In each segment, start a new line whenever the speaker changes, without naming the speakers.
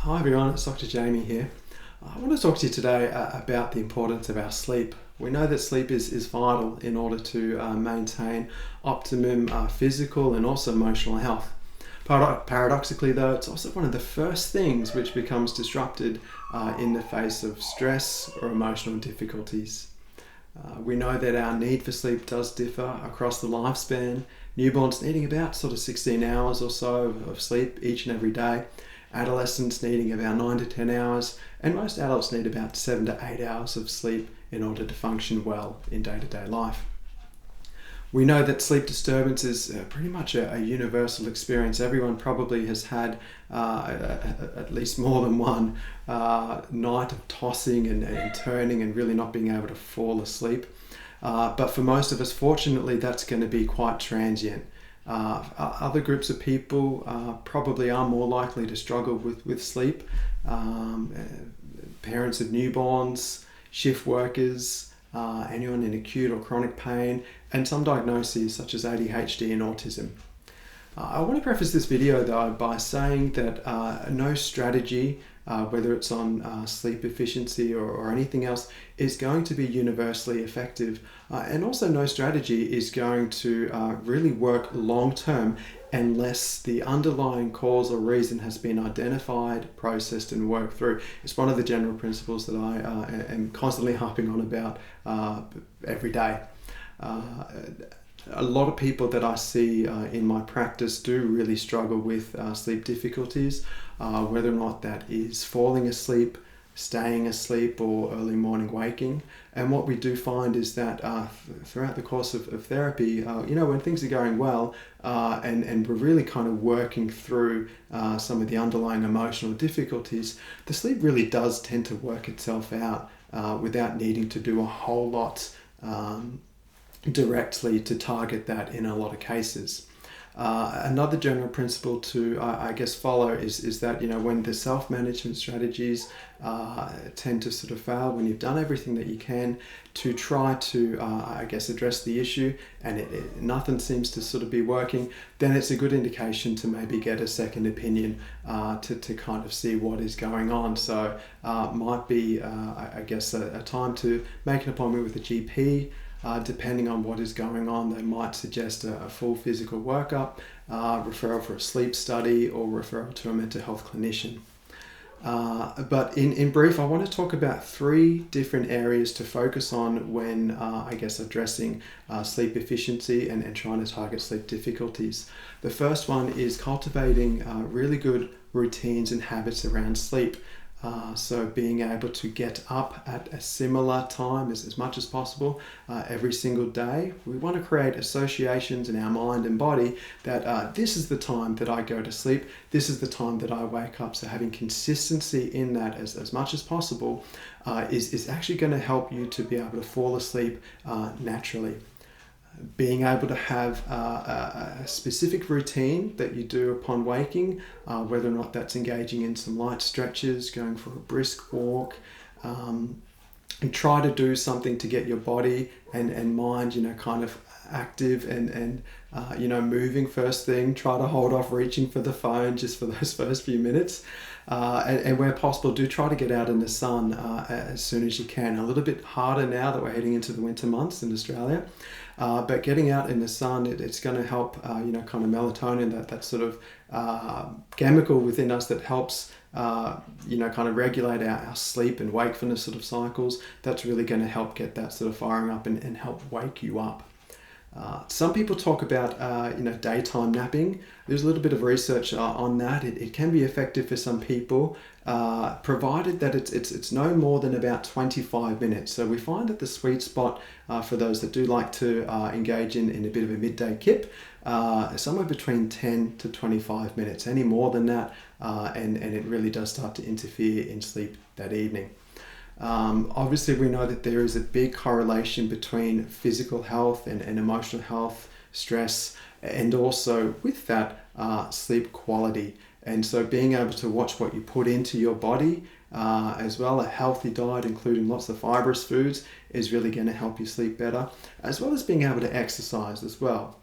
Hi everyone, it's Dr. Jamie here. I want to talk to you today about the importance of our sleep. We know that sleep is vital in order to maintain optimum physical and also emotional health. Paradoxically though, it's also one of the first things which becomes disrupted in the face of stress or emotional difficulties. We know that our need for sleep does differ across the lifespan. Newborns needing about 16 hours or so of sleep each and every day. Adolescents needing about 9 to 10 hours, and most adults need about 7 to 8 hours of sleep in order to function well in day-to-day life. We know that sleep disturbance is pretty much a universal experience. Everyone probably has had at least more than one night of tossing and turning and really not being able to fall asleep. But for most of us, fortunately, that's going to be quite transient. Other groups of people probably are more likely to struggle with sleep. Parents of newborns, shift workers, anyone in acute or chronic pain, and some diagnoses such as ADHD and autism. I want to preface this video though by saying that no strategy, whether it's on sleep efficiency or anything else, is going to be universally effective. And also no strategy is going to really work long term unless the underlying cause or reason has been identified, processed and worked through. It's one of the general principles that I am constantly harping on about every day. A lot of people that I see in my practice do really struggle with sleep difficulties, whether or not that is falling asleep, staying asleep, or early morning waking. And what we do find is that throughout the course of therapy, when things are going well and we're really kind of working through some of the underlying emotional difficulties, the sleep really does tend to work itself out without needing to do a whole lot directly to target that in a lot of cases. Another general principle to, follow is that, when the self-management strategies tend to sort of fail, when you've done everything that you can to try to, address the issue and nothing seems to sort of be working, then it's a good indication to maybe get a second opinion to kind of see what is going on. So might be, a time to make an appointment with a GP. Depending on what is going on, they might suggest a full physical workup, referral for a sleep study, or referral to a mental health clinician. But in brief, I want to talk about 3 different areas to focus on when, addressing sleep efficiency and trying to target sleep difficulties. The first one is cultivating really good routines and habits around sleep. So being able to get up at a similar time as much as possible every single day. We want to create associations in our mind and body that this is the time that I go to sleep, this is the time that I wake up. So having consistency in that as much as possible is actually going to help you to be able to fall asleep naturally. Being able to have a specific routine that you do upon waking, whether or not that's engaging in some light stretches, going for a brisk walk, and try to do something to get your body and mind, kind of active and moving first thing. Try to hold off reaching for the phone just for those first few minutes. And where possible, do try to get out in the sun as soon as you can. A little bit harder now that we're heading into the winter months in Australia. But getting out in the sun, it's going to help, kind of melatonin, that sort of chemical within us that helps, kind of regulate our sleep and wakefulness sort of cycles. That's really going to help get that sort of firing up and help wake you up. Some people talk about, daytime napping. There's a little bit of research on that. It can be effective for some people, provided that it's no more than about 25 minutes. So we find that the sweet spot for those that do like to engage in a bit of a midday kip, somewhere between 10 to 25 minutes. Any more than that, and it really does start to interfere in sleep that evening. Obviously, we know that there is a big correlation between physical health and emotional health, stress, and also with that sleep quality. And so being able to watch what you put into your body, as well, a healthy diet, including lots of fibrous foods, is really going to help you sleep better, as well as being able to exercise as well.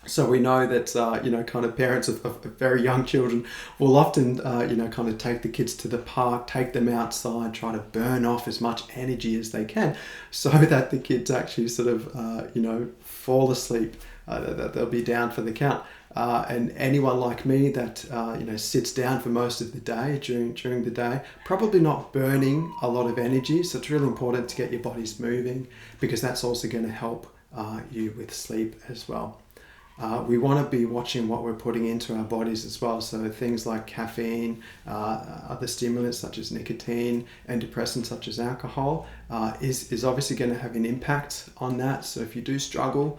So we know that kind of parents of very young children will often kind of take the kids to the park, take them outside, try to burn off as much energy as they can, so that the kids actually sort of fall asleep, that they'll be down for the count. And anyone like me that sits down for most of the day during the day, probably not burning a lot of energy. So it's really important to get your bodies moving, because that's also going to help you with sleep as well. We want to be watching what we're putting into our bodies as well. So things like caffeine, other stimulants such as nicotine, and depressants such as alcohol is obviously going to have an impact on that. So if you do struggle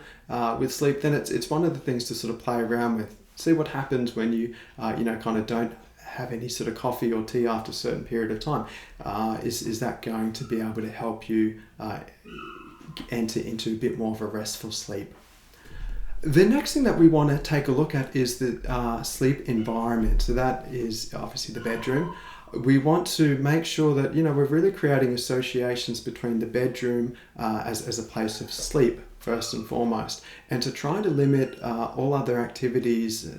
with sleep, then it's one of the things to sort of play around with. See what happens when you kind of don't have any sort of coffee or tea after a certain period of time. Is that going to be able to help you enter into a bit more of a restful sleep? The next thing that we want to take a look at is the sleep environment. So that is obviously the bedroom. We want to make sure that we're really creating associations between the bedroom as a place of sleep first and foremost, and to try to limit all other activities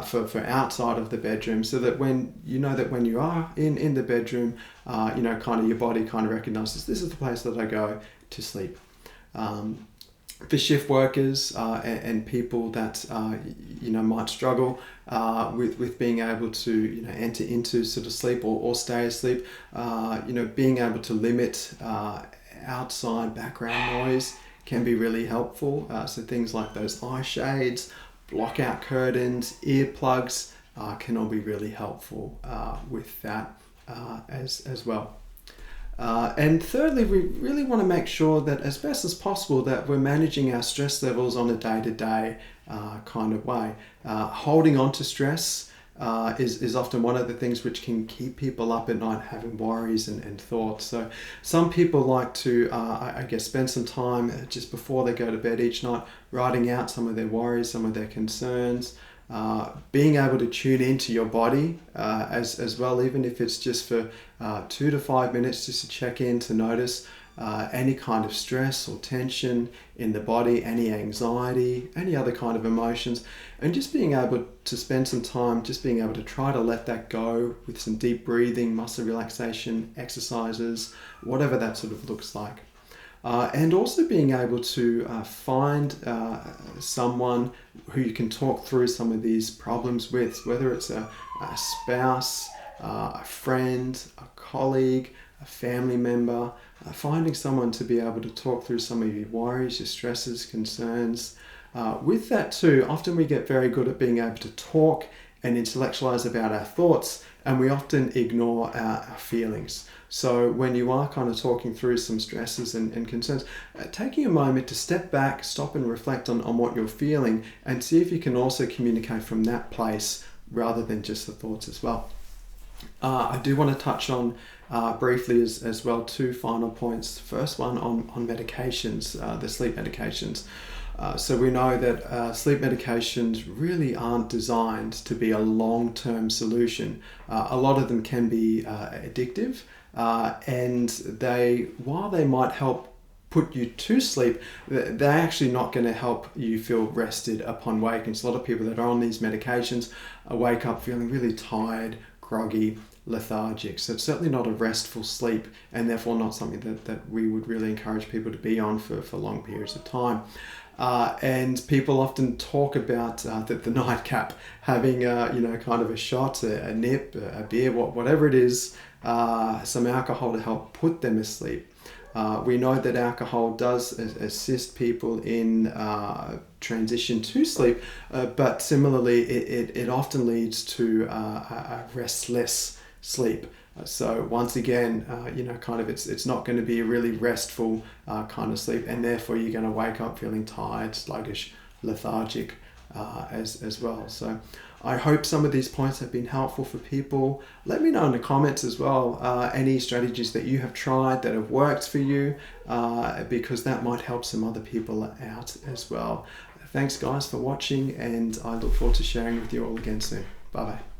for outside of the bedroom, so that when you are in the bedroom, kind of your body kind of recognizes this is the place that I go to sleep. For shift workers and people that might struggle with being able to enter into sort of sleep or stay asleep, being able to limit outside background noise can be really helpful. So things like those eye shades, block out curtains, earplugs can all be really helpful with that as well. And thirdly, we really want to make sure that as best as possible that we're managing our stress levels on a day-to-day kind of way. Holding on to stress is often one of the things which can keep people up at night, having worries and thoughts. So some people like to, spend some time just before they go to bed each night, writing out some of their worries, some of their concerns. Being able to tune into your body as well, even if it's just for 2 to 5 minutes, just to check in, to notice any kind of stress or tension in the body, any anxiety, any other kind of emotions, and just being able to spend some time just being able to try to let that go with some deep breathing, muscle relaxation exercises, whatever that sort of looks like. And also being able to find someone who you can talk through some of these problems with, whether it's a spouse, a friend, a colleague, a family member, finding someone to be able to talk through some of your worries, your stresses, concerns. With that too, often we get very good at being able to talk and intellectualize about our thoughts, and we often ignore our feelings. So when you are kind of talking through some stresses and concerns, taking a moment to step back, stop and reflect on what you're feeling, and see if you can also communicate from that place rather than just the thoughts as well. I do want to touch on briefly as well 2 final points. First one on medications, the sleep medications. So we know that sleep medications really aren't designed to be a long-term solution. A lot of them can be addictive, and while they might help put you to sleep, they're actually not going to help you feel rested upon waking. So a lot of people that are on these medications wake up feeling really tired, groggy, lethargic. So it's certainly not a restful sleep, and therefore not something that we would really encourage people to be on for long periods of time. And people often talk about the nightcap, having kind of a shot, a nip, a beer, whatever it is, some alcohol to help put them asleep. We know that alcohol does assist people in transition to sleep, but similarly it often leads to a restless sleep. So once again, it's not going to be a really restful kind of sleep, and therefore you're going to wake up feeling tired, sluggish, lethargic as well. So I hope some of these points have been helpful for people. Let me know in the comments as well any strategies that you have tried that have worked for you, because that might help some other people out as well. Thanks guys for watching, and I look forward to sharing with you all again soon. Bye bye.